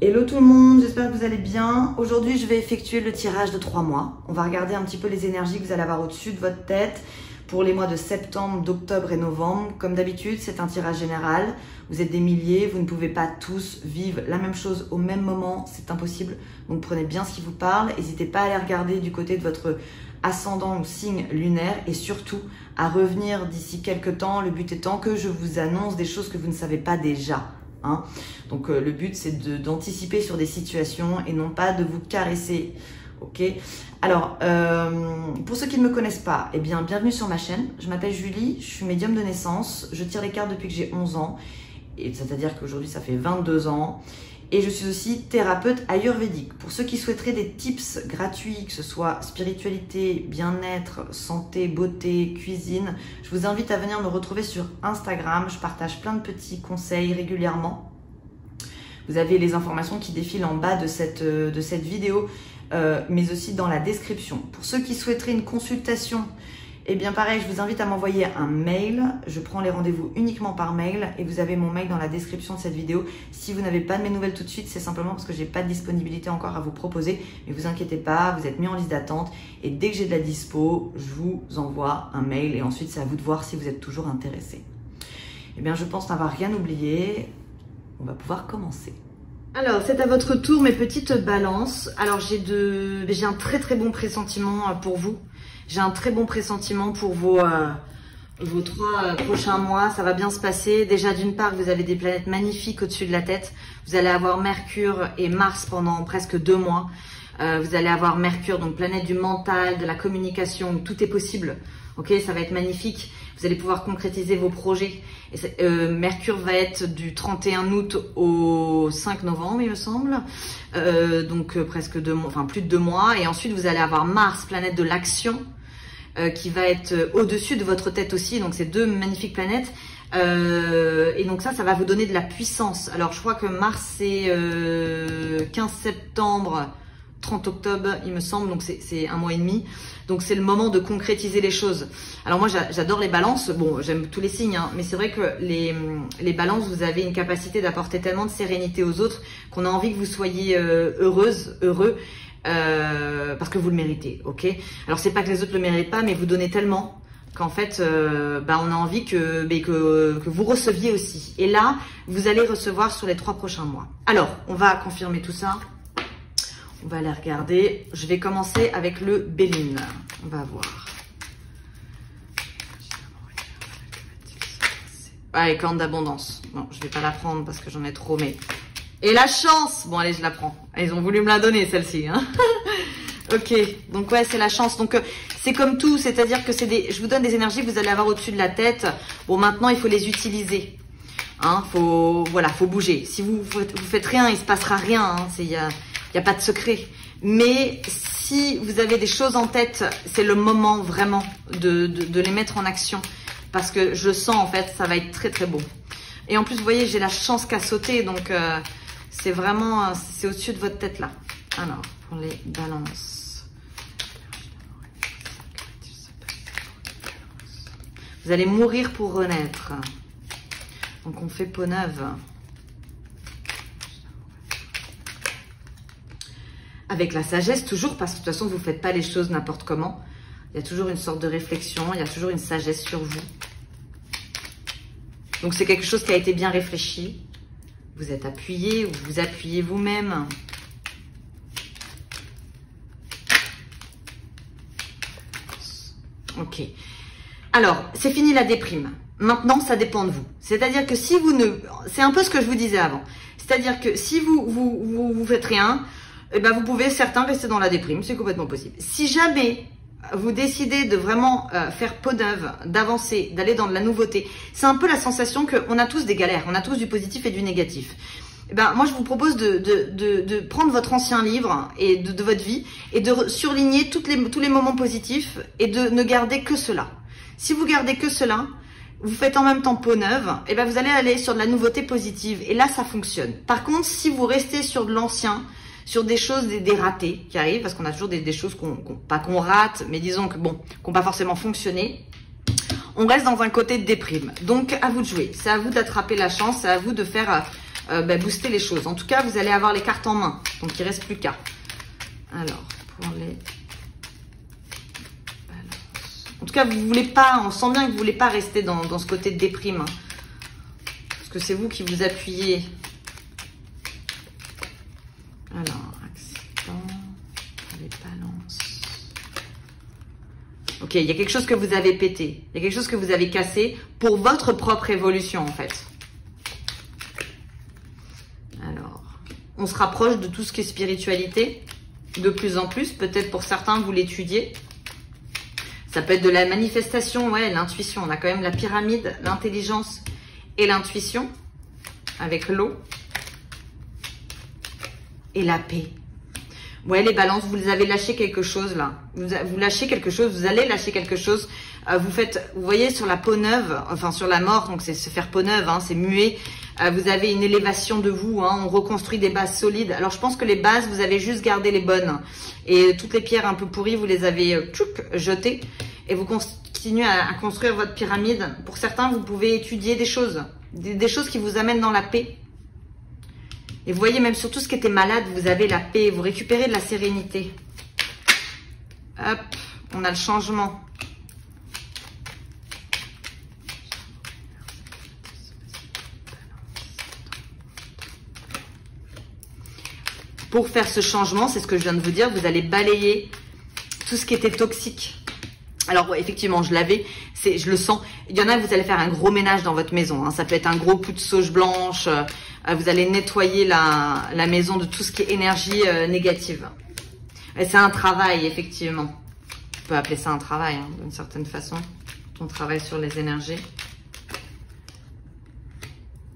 Hello tout le monde, j'espère que vous allez bien. Aujourd'hui, je vais effectuer le tirage de 3 mois. On va regarder un petit peu les énergies que vous allez avoir au-dessus de votre tête pour les mois de septembre, d'octobre et novembre. Comme d'habitude, c'est un tirage général. Vous êtes des milliers, vous ne pouvez pas tous vivre la même chose au même moment, c'est impossible. Donc prenez bien ce qui vous parle. N'hésitez pas à aller regarder du côté de votre ascendant ou signe lunaire et surtout à revenir d'ici quelques temps. Le but étant que je vous annonce des choses que vous ne savez pas déjà. Hein. Donc le but c'est d'anticiper sur des situations et non pas de vous caresser. Ok. Alors pour ceux qui ne me connaissent pas, eh bien bienvenue sur ma chaîne. Je m'appelle Julie, je suis médium de naissance. Je tire les cartes depuis que j'ai 11 ans. Et c'est-à-dire qu'aujourd'hui ça fait 22 ans. Et je suis aussi thérapeute ayurvédique. Pour ceux qui souhaiteraient des tips gratuits, que ce soit spiritualité, bien-être, santé, beauté, cuisine, je vous invite à venir me retrouver sur Instagram. Je partage plein de petits conseils régulièrement. Vous avez les informations qui défilent en bas de cette vidéo, mais aussi dans la description. Pour ceux qui souhaiteraient une consultation, eh bien pareil, je vous invite à m'envoyer un mail. Je prends les rendez-vous uniquement par mail et vous avez mon mail dans la description de cette vidéo. Si vous n'avez pas de mes nouvelles tout de suite, c'est simplement parce que j'ai pas de disponibilité encore à vous proposer. Mais vous inquiétez pas, vous êtes mis en liste d'attente et dès que j'ai de la dispo, je vous envoie un mail et ensuite c'est à vous de voir si vous êtes toujours intéressé. Eh bien je pense n'avoir rien oublié. On va pouvoir commencer. Alors, c'est à votre tour mes petites balances. Alors, j'ai un très bon pressentiment pour vous. J'ai un très bon pressentiment pour vos 3 prochains mois. Ça va bien se passer. Déjà, d'une part, vous avez des planètes magnifiques au-dessus de la tête. Vous allez avoir Mercure et Mars pendant presque 2 mois. Vous allez avoir Mercure, donc planète du mental, de la communication, où tout est possible. Ok, ça va être magnifique. Vous allez pouvoir concrétiser vos projets. Et Mercure va être du 31 août au 5 novembre, il me semble. Donc presque 2 mois, enfin plus de 2 mois. Et ensuite, vous allez avoir Mars, planète de l'action, qui va être au-dessus de votre tête aussi. Donc, c'est 2 magnifiques planètes. Et donc ça va vous donner de la puissance. Alors, je crois que Mars, c'est 15 septembre, 30 octobre, il me semble. Donc, c'est 1 mois et demi. Donc, c'est le moment de concrétiser les choses. Alors, moi, j'adore les balances. Bon, j'aime tous les signes, hein, mais c'est vrai que les balances, vous avez une capacité d'apporter tellement de sérénité aux autres qu'on a envie que vous soyez heureuse, heureux, parce que vous le méritez, ok? Alors, c'est pas que les autres le méritent pas, mais vous donnez tellement qu'en fait, on a envie que vous receviez aussi. Et là, vous allez recevoir sur les 3 prochains mois. Alors, on va confirmer tout ça. On va aller regarder. Je vais commencer avec le Béline. On va voir. Allez, corne d'abondance. Bon, je vais pas la prendre parce que j'en ai trop, mais... Et la chance! Bon, allez, je la prends. Ils ont voulu me la donner, celle-ci. Hein. Ok, donc ouais, c'est la chance. Donc, c'est comme tout, c'est-à-dire que je vous donne des énergies que vous allez avoir au-dessus de la tête. Bon, maintenant, il faut les utiliser. Hein, faut bouger. Si vous faites rien, il se passera rien. Hein. Il y a pas de secret. Mais si vous avez des choses en tête, c'est le moment vraiment de les mettre en action. Parce que je sens, en fait, ça va être très beau. Et en plus, vous voyez, j'ai la chance qu'à sauter. Donc, c'est vraiment, c'est au-dessus de votre tête là. Alors, pour les balances. Vous allez mourir pour renaître. Donc, on fait peau neuve. Avec la sagesse, toujours, parce que de toute façon, vous ne faites pas les choses n'importe comment. Il y a toujours une sorte de réflexion, il y a toujours une sagesse sur vous. Donc, c'est quelque chose qui a été bien réfléchi. Vous êtes appuyé, vous vous appuyez vous-même. Ok. Alors, c'est fini la déprime. Maintenant, ça dépend de vous. C'est-à-dire que si vous ne... C'est un peu ce que je vous disais avant. C'est-à-dire que si vous faites rien... Eh ben, vous pouvez, certains, rester dans la déprime, c'est complètement possible. Si jamais vous décidez de vraiment faire peau neuve, d'avancer, d'aller dans de la nouveauté, c'est un peu la sensation qu'on a tous des galères, on a tous du positif et du négatif. Eh ben, moi, je vous propose de prendre votre ancien livre et de votre vie et de surligner tous les moments positifs et de ne garder que cela. Si vous gardez que cela, vous faites en même temps peau neuve, eh ben, vous allez aller sur de la nouveauté positive et là, ça fonctionne. Par contre, si vous restez sur de l'ancien, sur des choses, des ratés qui arrivent, parce qu'on a toujours des choses pas qu'on rate, mais disons que bon, qui n'ont pas forcément fonctionné, on reste dans un côté de déprime. Donc, à vous de jouer. C'est à vous d'attraper la chance, c'est à vous de faire booster les choses. En tout cas, vous allez avoir les cartes en main. Donc, il ne reste plus qu'à. Alors, pour les... En tout cas, vous voulez pas, on sent bien que vous ne voulez pas rester dans ce côté de déprime. Hein. Parce que c'est vous qui vous appuyez. Alors, accident, les balances. Ok, il y a quelque chose que vous avez pété. Il y a quelque chose que vous avez cassé pour votre propre évolution, en fait. Alors, on se rapproche de tout ce qui est spiritualité. De plus en plus, peut-être pour certains, vous l'étudiez. Ça peut être de la manifestation, ouais, l'intuition. On a quand même la pyramide, l'intelligence et l'intuition avec l'eau et la paix. Ouais, les balances, vous avez lâché quelque chose là. Vous lâchez quelque chose, vous allez lâcher quelque chose. Vous faites, vous voyez, sur la peau neuve, enfin sur la mort, donc c'est se faire peau neuve, hein, c'est muet. Vous avez une élévation de vous, hein, on reconstruit des bases solides. Alors je pense que les bases, vous avez juste gardé les bonnes. Et toutes les pierres un peu pourries, vous les avez jetées. Et vous continuez à construire votre pyramide. Pour certains, vous pouvez étudier des choses qui vous amènent dans la paix. Et vous voyez, même sur tout ce qui était malade, vous avez la paix, vous récupérez de la sérénité. Hop, on a le changement. Pour faire ce changement, c'est ce que je viens de vous dire, vous allez balayer tout ce qui était toxique. Alors ouais, effectivement, je le sens. Il y en a, vous allez faire un gros ménage dans votre maison. Hein. Ça peut être un gros coup de sauge blanche. Vous allez nettoyer la maison de tout ce qui est énergie négative. C'est un travail, effectivement. On peut appeler ça un travail, hein, d'une certaine façon. On travaille sur les énergies.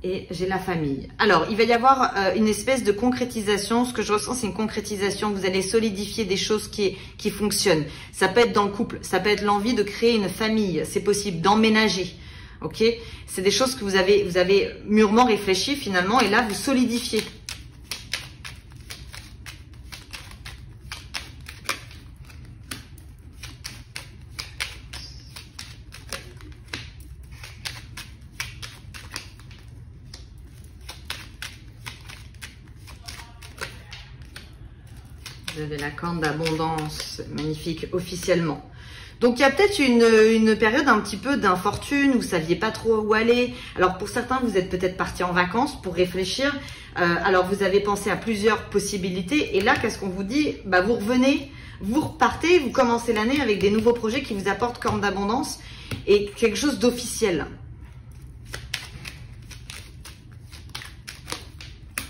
Et j'ai la famille. Alors, il va y avoir une espèce de concrétisation. Ce que je ressens, c'est une concrétisation. Vous allez solidifier des choses qui fonctionnent. Ça peut être dans le couple. Ça peut être l'envie de créer une famille. C'est possible d'emménager. Ok? C'est des choses que vous avez mûrement réfléchi finalement. Et là, vous solidifiez. Vous avez la corne d'abondance, magnifique, officiellement. Donc, il y a peut-être une période un petit peu d'infortune, vous ne saviez pas trop où aller. Alors, pour certains, vous êtes peut-être partis en vacances pour réfléchir. Alors, vous avez pensé à plusieurs possibilités. Et là, qu'est-ce qu'on vous dit? Bah, vous revenez, vous repartez, vous commencez l'année avec des nouveaux projets qui vous apportent corne d'abondance et quelque chose d'officiel.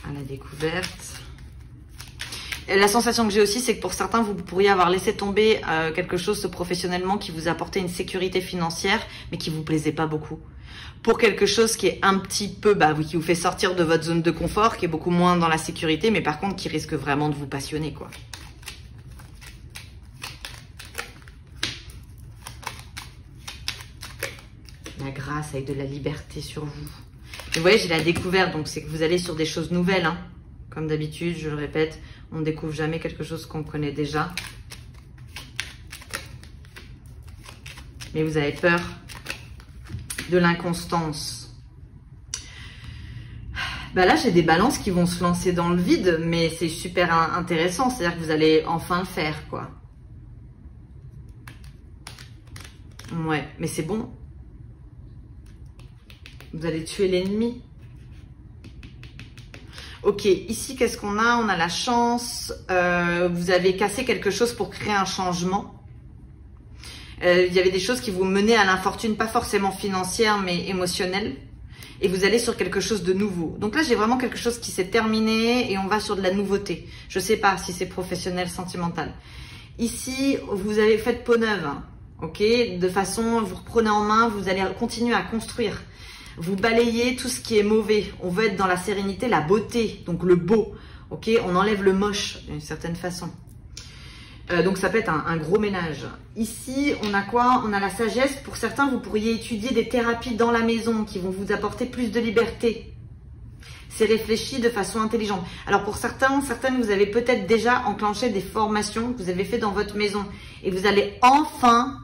À la découverte. La sensation que j'ai aussi, c'est que pour certains, vous pourriez avoir laissé tomber quelque chose professionnellement qui vous apportait une sécurité financière, mais qui vous plaisait pas beaucoup. Pour quelque chose qui est un petit peu, qui vous fait sortir de votre zone de confort, qui est beaucoup moins dans la sécurité, mais par contre qui risque vraiment de vous passionner, quoi. La grâce avec de la liberté sur vous. Et vous voyez, j'ai la découverte, donc c'est que vous allez sur des choses nouvelles, hein. Comme d'habitude, je le répète, on ne découvre jamais quelque chose qu'on connaît déjà. Mais vous avez peur de l'inconstance. Là, j'ai des balances qui vont se lancer dans le vide, mais c'est super intéressant. C'est-à-dire que vous allez enfin le faire, quoi. Ouais, mais c'est bon. Vous allez tuer l'ennemi. Ok, ici, qu'est-ce qu'on a? On a la chance. Vous avez cassé quelque chose pour créer un changement. Il y avait des choses qui vous menaient à l'infortune, pas forcément financière, mais émotionnelle. Et vous allez sur quelque chose de nouveau. Donc là, j'ai vraiment quelque chose qui s'est terminé et on va sur de la nouveauté. Je ne sais pas si c'est professionnel, sentimental. Ici, vous avez fait peau neuve. Ok, de façon, vous reprenez en main, vous allez continuer à construire. Vous balayez tout ce qui est mauvais. On veut être dans la sérénité, la beauté, donc le beau. Ok, on enlève le moche d'une certaine façon. Donc ça peut être un gros ménage. Ici, on a quoi? On a la sagesse. Pour certains, vous pourriez étudier des thérapies dans la maison qui vont vous apporter plus de liberté. C'est réfléchi de façon intelligente. Alors pour certaines, vous avez peut-être déjà enclenché des formations que vous avez fait dans votre maison. Et vous allez enfin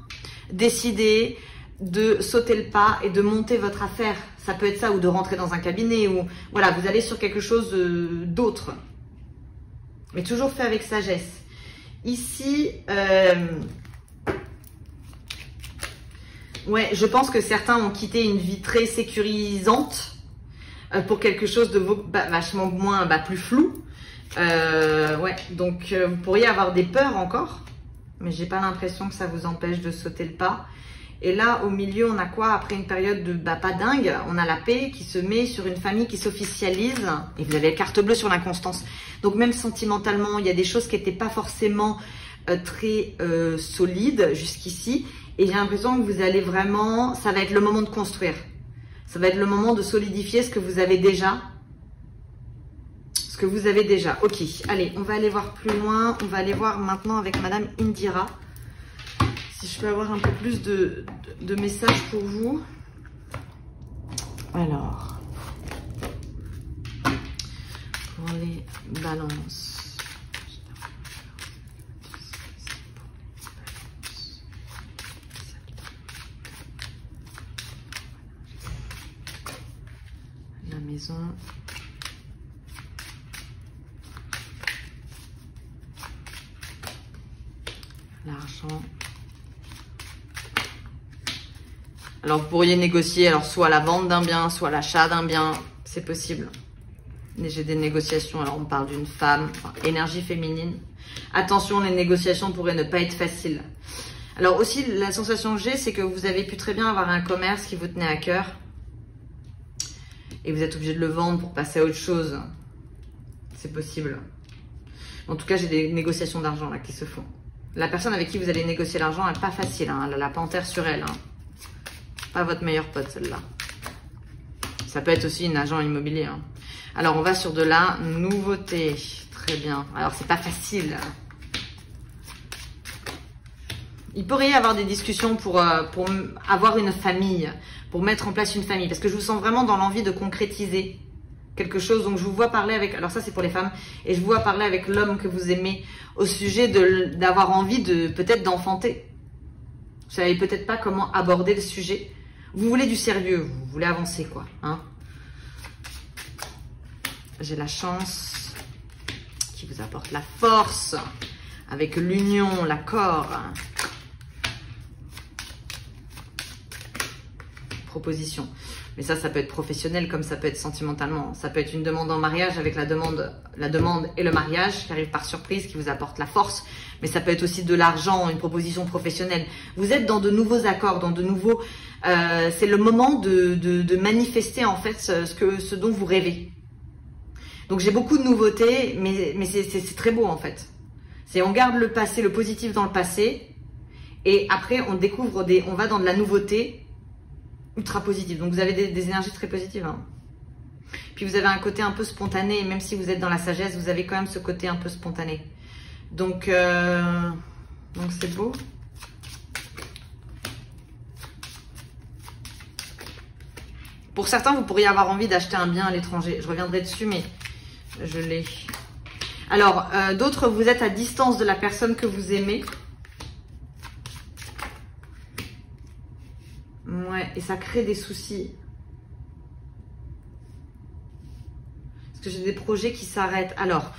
décider de sauter le pas et de monter votre affaire. Ça peut être ça, ou de rentrer dans un cabinet, ou voilà, vous allez sur quelque chose d'autre. Mais toujours fait avec sagesse. Ici, ouais, je pense que certains ont quitté une vie très sécurisante pour quelque chose de vachement moins, plus flou. Ouais, donc vous pourriez avoir des peurs encore, mais j'ai pas l'impression que ça vous empêche de sauter le pas. Et là, au milieu, on a quoi? Après une période de pas dingue, on a la paix qui se met sur une famille qui s'officialise. Et vous avez la carte bleue sur l'inconstance. Donc même sentimentalement, il y a des choses qui n'étaient pas forcément très solides jusqu'ici. Et j'ai l'impression que vous allez vraiment, ça va être le moment de construire. Ça va être le moment de solidifier ce que vous avez déjà. Ce que vous avez déjà. Ok, allez, on va aller voir plus loin. On va aller voir maintenant avec Madame Indira. Si je peux avoir un peu plus de messages pour vous. Alors, pour les balances. La maison. L'argent. Alors, vous pourriez négocier soit la vente d'un bien, soit l'achat d'un bien. C'est possible. Mais j'ai des négociations. Alors, on parle d'une femme, énergie féminine. Attention, les négociations pourraient ne pas être faciles. Alors aussi, la sensation que j'ai, c'est que vous avez pu très bien avoir un commerce qui vous tenait à cœur. Et vous êtes obligé de le vendre pour passer à autre chose. C'est possible. En tout cas, j'ai des négociations d'argent là qui se font. La personne avec qui vous allez négocier l'argent, elle n'est pas facile. Hein. Elle a la panthère sur elle. Hein. Pas votre meilleur pote, celle-là. Ça peut être aussi une agent immobilier. Hein. Alors, on va sur de la nouveauté. Très bien. Alors, c'est pas facile. Il pourrait y avoir des discussions pour avoir une famille, pour mettre en place une famille. Parce que je vous sens vraiment dans l'envie de concrétiser quelque chose. Donc, je vous vois parler avec... Alors, ça, c'est pour les femmes. Et je vous vois parler avec l'homme que vous aimez au sujet d'avoir envie de peut-être d'enfanter. Vous savez peut-être pas comment aborder le sujet. Vous voulez du sérieux, vous voulez avancer, quoi. Hein. J'ai la chance qui vous apporte la force avec l'union, l'accord. Proposition. Mais ça peut être professionnel comme ça peut être sentimentalement. Ça peut être une demande en mariage avec la demande et le mariage qui arrive par surprise, qui vous apporte la force. Mais ça peut être aussi de l'argent, une proposition professionnelle. Vous êtes dans de nouveaux accords, dans de nouveaux... c'est le moment de manifester en fait ce dont vous rêvez. Donc j'ai beaucoup de nouveautés, mais c'est très beau en fait. On garde le passé, le positif dans le passé. Et après on découvre on va dans de la nouveauté ultra positive. Donc vous avez des énergies très positives. Hein. Puis vous avez un côté un peu spontané. Même si vous êtes dans la sagesse, vous avez quand même ce côté un peu spontané. Donc c'est beau. Pour certains, vous pourriez avoir envie d'acheter un bien à l'étranger. Je reviendrai dessus, mais je l'ai. Alors, d'autres, vous êtes à distance de la personne que vous aimez. Ouais, et ça crée des soucis. Parce que j'ai des projets qui s'arrêtent. Alors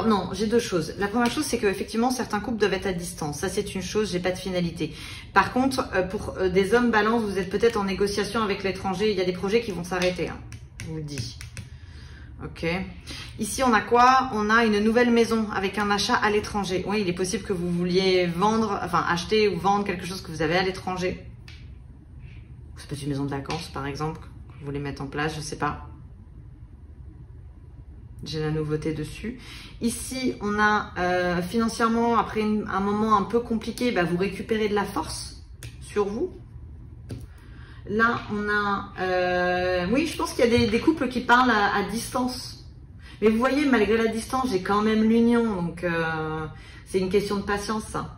non, j'ai deux choses. La première chose, c'est qu'effectivement, certains couples doivent être à distance. Ça, c'est une chose, j'ai pas de finalité. Par contre, pour des hommes balance, vous êtes peut-être en négociation avec l'étranger. Il y a des projets qui vont s'arrêter. Hein, je vous le dis. Ok. Ici, on a quoi? On a une nouvelle maison avec un achat à l'étranger. Oui, il est possible que vous vouliez vendre, enfin acheter ou vendre quelque chose que vous avez à l'étranger. Ça peut être une maison de vacances, par exemple, que vous voulez mettre en place, je sais pas. J'ai la nouveauté dessus. Ici, on a financièrement, après un moment un peu compliqué, vous récupérez de la force sur vous. Là, on a... oui, je pense qu'il y a des couples qui parlent à distance. Mais vous voyez, malgré la distance, j'ai quand même l'union. Donc, c'est une question de patience, ça.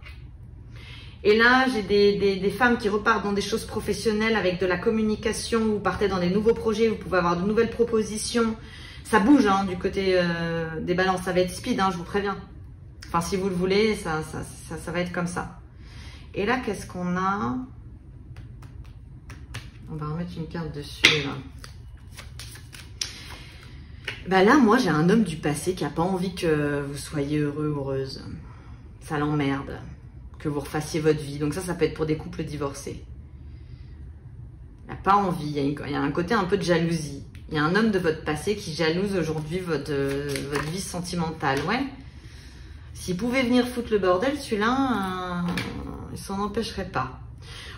Et là, j'ai des femmes qui repartent dans des choses professionnelles avec de la communication. Vous partez dans des nouveaux projets, vous pouvez avoir de nouvelles propositions. Ça bouge hein, du côté des balances. Ça va être speed, hein, je vous préviens. Enfin, si vous le voulez, ça va être comme ça. Et là, qu'est-ce qu'on a? On va remettre une carte dessus. Là. Bah là, moi, j'ai un homme du passé qui n'a pas envie que vous soyez heureux, heureuse. Ça l'emmerde. Que vous refassiez votre vie. Donc ça peut être pour des couples divorcés. Il n'a pas envie. Il y a un côté un peu de jalousie. Il y a un homme de votre passé qui jalouse aujourd'hui votre vie sentimentale. Ouais. S'il pouvait venir foutre le bordel, celui-là, il s'en empêcherait pas.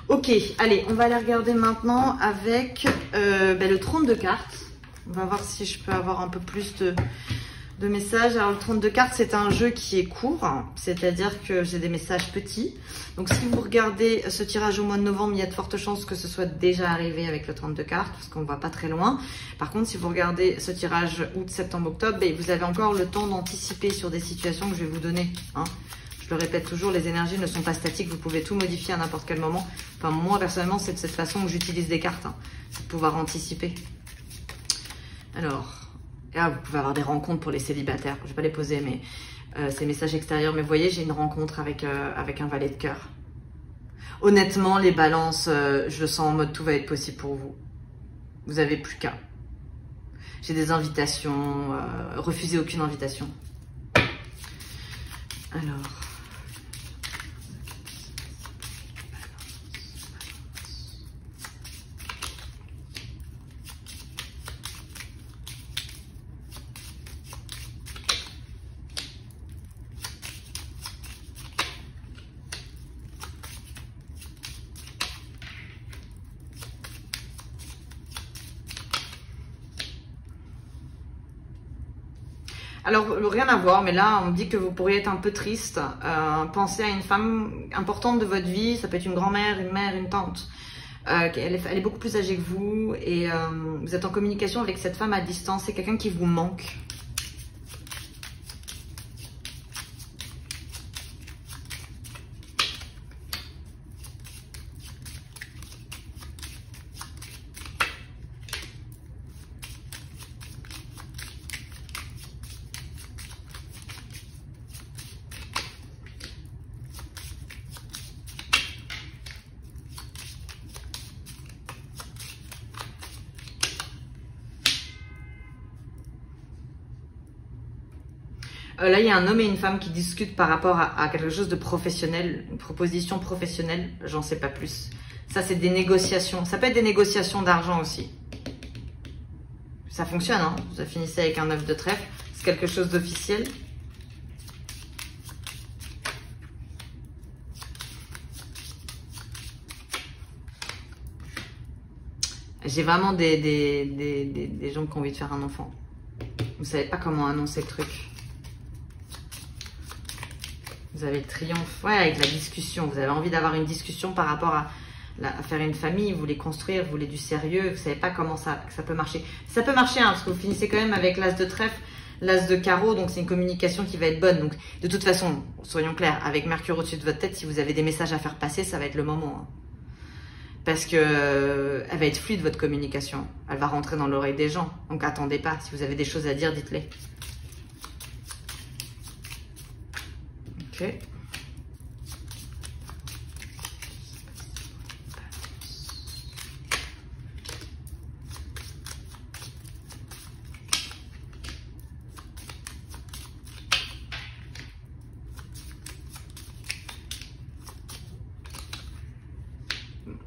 Ok, allez, on va aller regarder maintenant avec le trône de cartes. On va voir si je peux avoir un peu plus de messages. Alors, le trône de cartes, c'est un jeu qui est court, c'est-à-dire que j'ai des messages petits. Donc, si vous regardez ce tirage au mois de novembre, il y a de fortes chances que ce soit déjà arrivé avec le trône de cartes, parce qu'on ne va pas très loin. Par contre, si vous regardez ce tirage août, septembre, octobre, vous avez encore le temps d'anticiper sur des situations que je vais vous donner. Hein. Je le répète toujours, les énergies ne sont pas statiques, vous pouvez tout modifier à n'importe quel moment. Enfin, moi, personnellement, c'est de cette façon que j'utilise des cartes, c'est de pouvoir anticiper. Alors, là, vous pouvez avoir des rencontres pour les célibataires. Je ne vais pas les poser, mais ces messages extérieurs. Mais vous voyez, j'ai une rencontre avec un valet de cœur. Honnêtement, les balances, je le sens en mode tout va être possible pour vous. Vous n'avez plus qu'à. J'ai des invitations, refusez aucune invitation. Alors... Alors, rien à voir, mais là, on me dit que vous pourriez être un peu triste. Pensez à une femme importante de votre vie, ça peut être une grand-mère, une mère, une tante. Elle est beaucoup plus âgée que vous et vous êtes en communication avec cette femme à distance. C'est quelqu'un qui vous manque. Là, il y a un homme et une femme qui discutent par rapport à quelque chose de professionnel, une proposition professionnelle, j'en sais pas plus. Ça, c'est des négociations. Ça peut être des négociations d'argent aussi. Ça fonctionne, hein. Vous finissez avec un 9 de trèfle. C'est quelque chose d'officiel. J'ai vraiment des gens qui ont envie de faire un enfant. Vous savez pas comment annoncer le truc. Vous avez le triomphe, ouais, avec la discussion. Vous avez envie d'avoir une discussion par rapport à faire une famille. Vous voulez construire, vous voulez du sérieux. Vous savez pas comment ça peut marcher. Ça peut marcher, hein, parce que vous finissez quand même avec l'as de trèfle, l'as de carreau. Donc, c'est une communication qui va être bonne. Donc, de toute façon, soyons clairs, avec Mercure au-dessus de votre tête, si vous avez des messages à faire passer, ça va être le moment. Hein. Parce que elle va être fluide, votre communication. Elle va rentrer dans l'oreille des gens. Donc, attendez pas. Si vous avez des choses à dire, dites-les. Ok.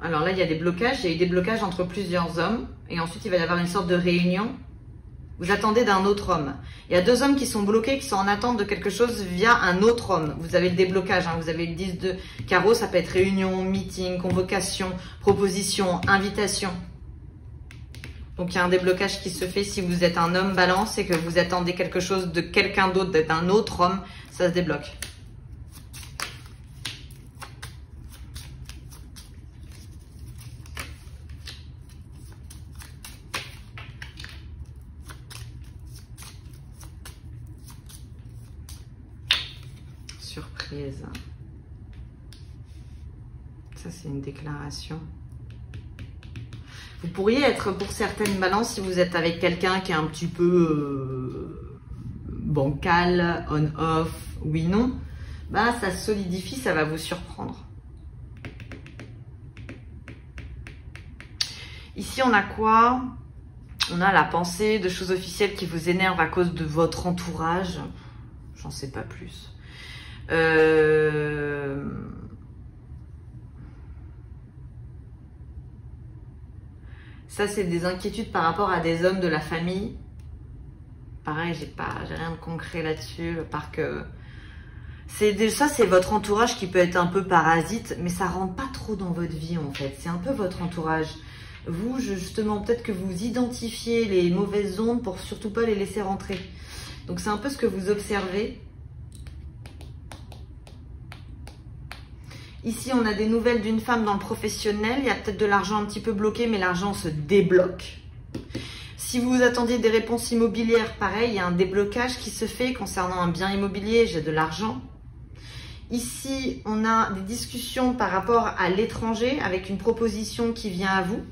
Alors là, il y a des blocages. Il y a eu des blocages entre plusieurs hommes. Et ensuite, il va y avoir une sorte de réunion. Vous attendez d'un autre homme. Il y a deux hommes qui sont bloqués, qui sont en attente de quelque chose via un autre homme. Vous avez le déblocage, hein. Vous avez le 10 de carreau, ça peut être réunion, meeting, convocation, proposition, invitation. Donc il y a un déblocage qui se fait si vous êtes un homme balance et que vous attendez quelque chose de quelqu'un d'autre, d'un autre homme, ça se débloque. Surprise. Ça, c'est une déclaration. Vous pourriez être, pour certaines balances, si vous êtes avec quelqu'un qui est un petit peu bancal, on-off, oui-non, bah, ça solidifie, ça va vous surprendre. Ici, on a quoi? On a la pensée de choses officielles qui vous énervent à cause de votre entourage. J'en sais pas plus. Ça, c'est des inquiétudes par rapport à des hommes de la famille. Pareil, j'ai rien de concret là-dessus, par que... Ça, c'est votre entourage qui peut être un peu parasite, mais ça rentre pas trop dans votre vie, en fait. C'est un peu votre entourage. Vous, justement, peut-être que vous identifiez les mauvaises ondes pour surtout pas les laisser rentrer. Donc, c'est un peu ce que vous observez. Ici, on a des nouvelles d'une femme dans le professionnel. Il y a peut-être de l'argent un petit peu bloqué, mais l'argent se débloque. Si vous attendiez des réponses immobilières, pareil, il y a un déblocage qui se fait concernant un bien immobilier. J'ai de l'argent. Ici, on a des discussions par rapport à l'étranger avec une proposition qui vient à vous.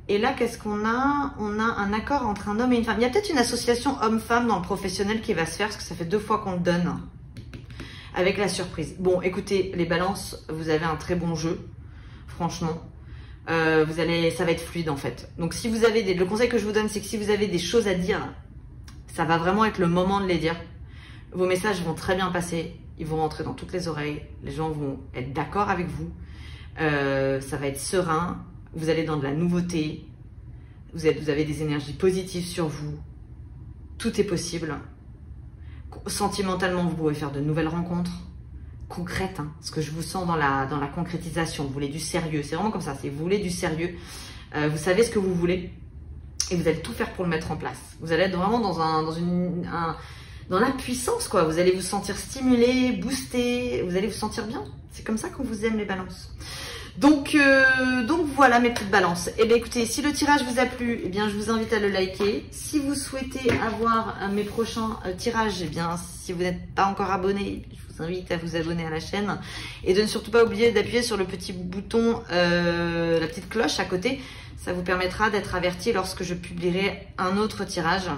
Et là, qu'est-ce qu'on a? On a un accord entre un homme et une femme. Il y a peut-être une association homme-femme dans le professionnel qui va se faire, parce que ça fait 2 fois qu'on le donne. Avec la surprise. Bon, écoutez, les balances, vous avez un très bon jeu. Franchement. Ça va être fluide en fait. Donc si vous avez le conseil que je vous donne, c'est que si vous avez des choses à dire, ça va vraiment être le moment de les dire. Vos messages vont très bien passer. Ils vont rentrer dans toutes les oreilles. Les gens vont être d'accord avec vous. Ça va être serein. Vous allez dans de la nouveauté. Vous avez des énergies positives sur vous. Tout est possible. Sentimentalement, vous pouvez faire de nouvelles rencontres concrètes, hein, parce que je vous sens dans la concrétisation. Vous voulez du sérieux, c'est vraiment comme ça, vous voulez du sérieux. Vous savez ce que vous voulez et vous allez tout faire pour le mettre en place. Vous allez être vraiment dans la puissance, quoi. Vous allez vous sentir stimulé, boosté, vous allez vous sentir bien. C'est comme ça qu'on vous aime, les balances. Donc voilà mes petites balances. Et bien écoutez, si le tirage vous a plu, eh bien je vous invite à le liker. Si vous souhaitez avoir mes prochains tirages, eh bien si vous n'êtes pas encore abonné, je vous invite à vous abonner à la chaîne. Et de ne surtout pas oublier d'appuyer sur le petit bouton, la petite cloche à côté. Ça vous permettra d'être averti lorsque je publierai un autre tirage.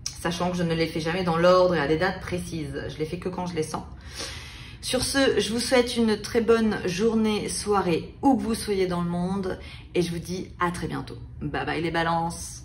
Sachant que je ne les fais jamais dans l'ordre et à des dates précises. Je les fais que quand je les sens. Sur ce, je vous souhaite une très bonne journée, soirée, où que vous soyez dans le monde. Et je vous dis à très bientôt. Bye bye les balances.